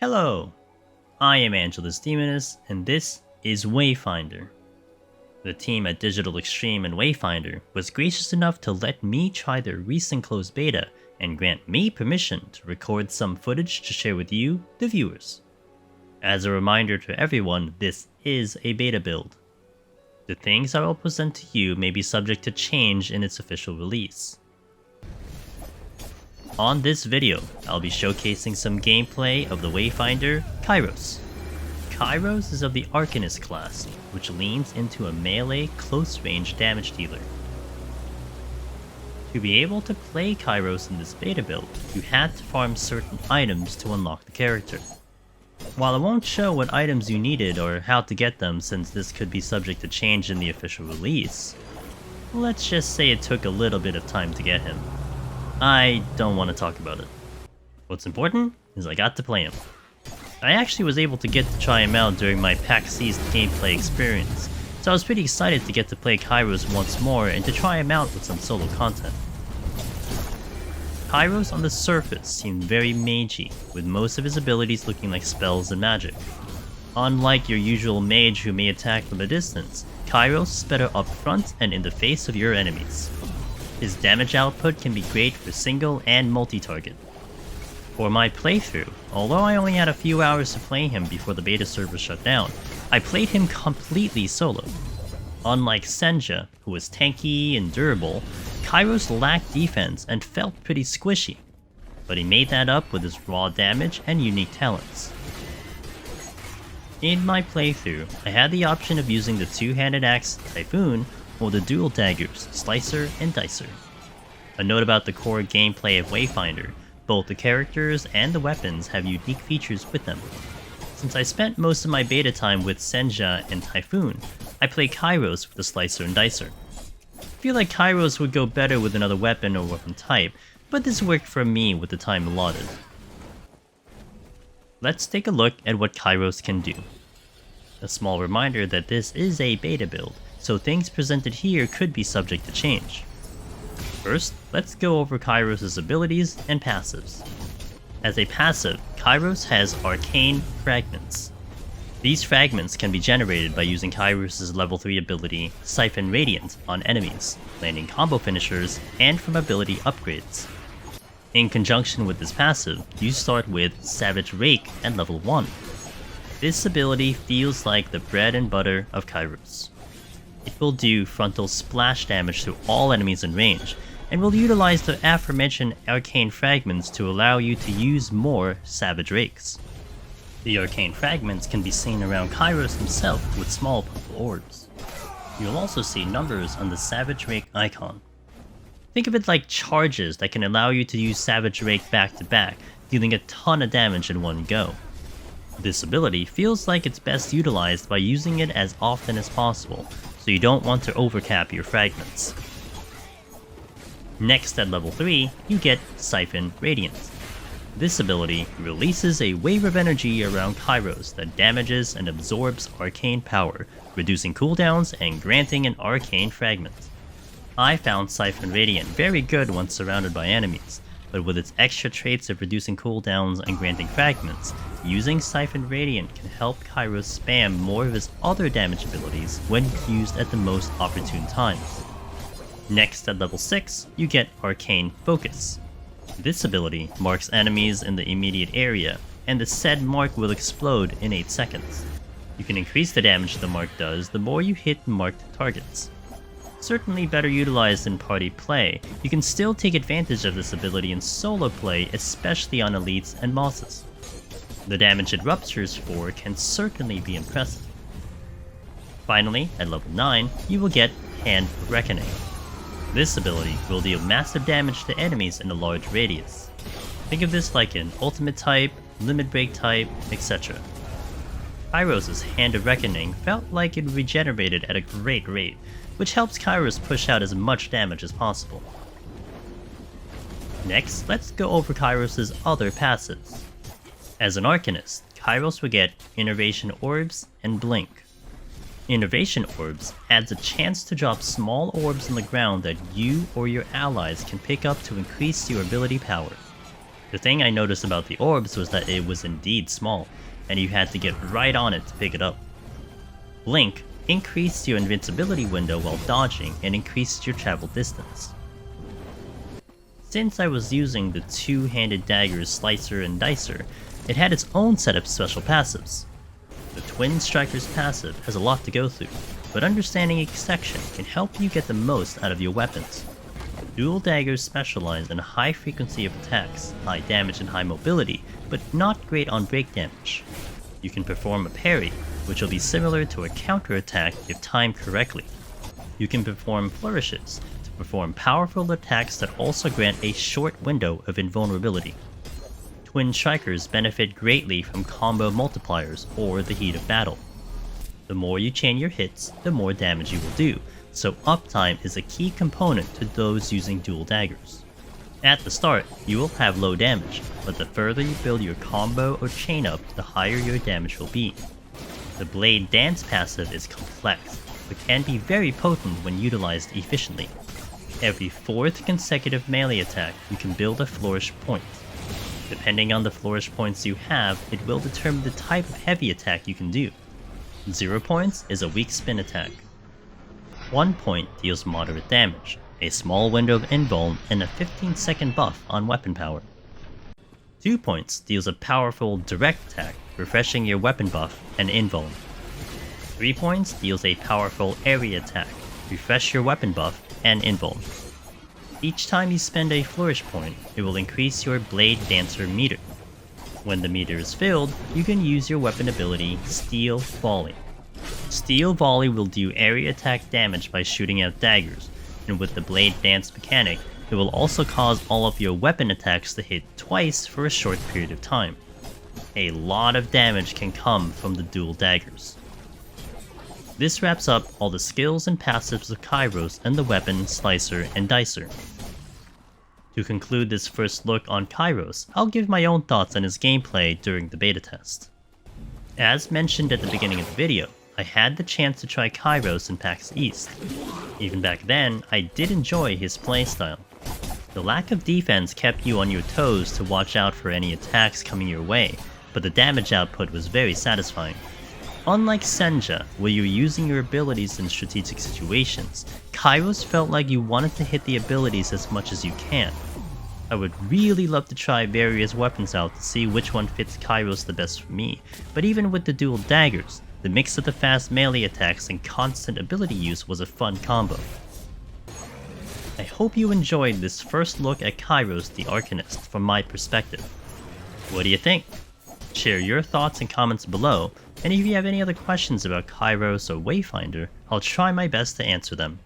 Hello, I am Angelus Demonus, and this is Wayfinder. The team at Digital Extreme and Wayfinder was gracious enough to let me try their recent closed beta and grant me permission to record some footage to share with you, the viewers. As a reminder to everyone, this is a beta build. The things I will present to you may be subject to change in its official release. On this video, I'll be showcasing some gameplay of the Wayfinder, Kyros. Kyros is of the Arcanist class, which leans into a melee close-range damage dealer. To be able to play Kyros in this beta build, you had to farm certain items to unlock the character. While I won't show what items you needed or how to get them since this could be subject to change in the official release, let's just say it took a little bit of time to get him. I don't want to talk about it. What's important is I got to play him. I actually was able to get to try him out during my PAX East gameplay experience, so I was pretty excited to get to play Kyros once more and to try him out with some solo content. Kyros on the surface seemed very magey, with most of his abilities looking like spells and magic. Unlike your usual mage who may attack from a distance, Kyros is better up front and in the face of your enemies. His damage output can be great for single and multi-target. For my playthrough, although I only had a few hours to play him before the beta server shut down, I played him completely solo. Unlike Senja, who was tanky and durable, Kyros lacked defense and felt pretty squishy, but he made that up with his raw damage and unique talents. In my playthrough, I had the option of using the two-handed axe Typhoon or the dual daggers Slicer and Dicer. A note about the core gameplay of Wayfinder, both the characters and the weapons have unique features with them. Since I spent most of my beta time with Senja and Typhoon, I play Kyros with the Slicer and Dicer. I feel like Kyros would go better with another weapon or weapon type, but this worked for me with the time allotted. Let's take a look at what Kyros can do. A small reminder that this is a beta build, so things presented here could be subject to change. First, let's go over Kyros' abilities and passives. As a passive, Kyros has Arcane Fragments. These fragments can be generated by using Kyros' level 3 ability, Siphon Radiant, on enemies, landing combo finishers, and from ability upgrades. In conjunction with this passive, you start with Savage Rake at level 1. This ability feels like the bread and butter of Kyros. It will do frontal splash damage to all enemies in range, and will utilize the aforementioned arcane fragments to allow you to use more Savage Rakes. The arcane fragments can be seen around Kyros himself with small purple orbs. You'll also see numbers on the Savage Rake icon. Think of it like charges that can allow you to use Savage Rake back to back, dealing a ton of damage in one go. This ability feels like it's best utilized by using it as often as possible, so you don't want to overcap your fragments. Next at level 3, you get Siphon Radiant. This ability releases a wave of energy around Kyros that damages and absorbs arcane power, reducing cooldowns and granting an arcane fragment. I found Siphon Radiant very good once surrounded by enemies, but with its extra traits of reducing cooldowns and granting fragments, using Siphon Radiant can help Kyros spam more of his other damage abilities when used at the most opportune times. Next at level 6, you get Arcane Focus. This ability marks enemies in the immediate area, and the said mark will explode in 8 seconds. You can increase the damage the mark does the more you hit marked targets. Certainly better utilized in party play, you can still take advantage of this ability in solo play, especially on elites and bosses. The damage it ruptures for can certainly be impressive. Finally, at level 9, you will get Hand Reckoning. This ability will deal massive damage to enemies in a large radius. Think of this like an ultimate type, limit break type, etc. Kyros' Hand of Reckoning felt like it regenerated at a great rate, which helps Kyros push out as much damage as possible. Next, let's go over Kyros' other passives. As an Arcanist, Kyros will get Innervation Orbs and Blink. Innervation Orbs adds a chance to drop small orbs on the ground that you or your allies can pick up to increase your ability power. The thing I noticed about the orbs was that it was indeed small, and you had to get right on it to pick it up. Blink increased your invincibility window while dodging and increased your travel distance. Since I was using the two-handed daggers Slicer and Dicer, it had its own set of special passives. The Twin Striker's passive has a lot to go through, but understanding each section can help you get the most out of your weapons. Dual daggers specialize in a high frequency of attacks, high damage and high mobility, but not great on break damage. You can perform a parry, which will be similar to a counter attack if timed correctly. You can perform flourishes, to perform powerful attacks that also grant a short window of invulnerability. Twin Strikers benefit greatly from combo multipliers or the heat of battle. The more you chain your hits, the more damage you will do, so uptime is a key component to those using dual daggers. At the start, you will have low damage, but the further you build your combo or chain up, the higher your damage will be. The Blade Dance passive is complex, but can be very potent when utilized efficiently. Every 4th consecutive melee attack, you can build a flourish point. Depending on the flourish points you have, it will determine the type of heavy attack you can do. 0 points is a weak spin attack. 1 point deals moderate damage, a small window of invuln, and a 15-second buff on weapon power. 2 points deals a powerful direct attack, refreshing your weapon buff and invuln. 3 points deals a powerful area attack, refresh your weapon buff and invuln. Each time you spend a flourish point, it will increase your Blade Dancer meter. When the meter is filled, you can use your weapon ability Steel Volley. Steel Volley will do area attack damage by shooting out daggers, and with the Blade Dance mechanic, it will also cause all of your weapon attacks to hit twice for a short period of time. A lot of damage can come from the dual daggers. This wraps up all the skills and passives of Kyros and the weapon Slicer and Dicer. To conclude this first look on Kyros, I'll give my own thoughts on his gameplay during the beta test. As mentioned at the beginning of the video, I had the chance to try Kyros in PAX East. Even back then, I did enjoy his playstyle. The lack of defense kept you on your toes to watch out for any attacks coming your way, but the damage output was very satisfying. Unlike Senja, where you're using your abilities in strategic situations, Kyros felt like you wanted to hit the abilities as much as you can. I would really love to try various weapons out to see which one fits Kyros the best for me, but even with the dual daggers, the mix of the fast melee attacks and constant ability use was a fun combo. I hope you enjoyed this first look at Kyros the Arcanist from my perspective. What do you think? Share your thoughts and comments below, and if you have any other questions about Kyros or Wayfinder, I'll try my best to answer them.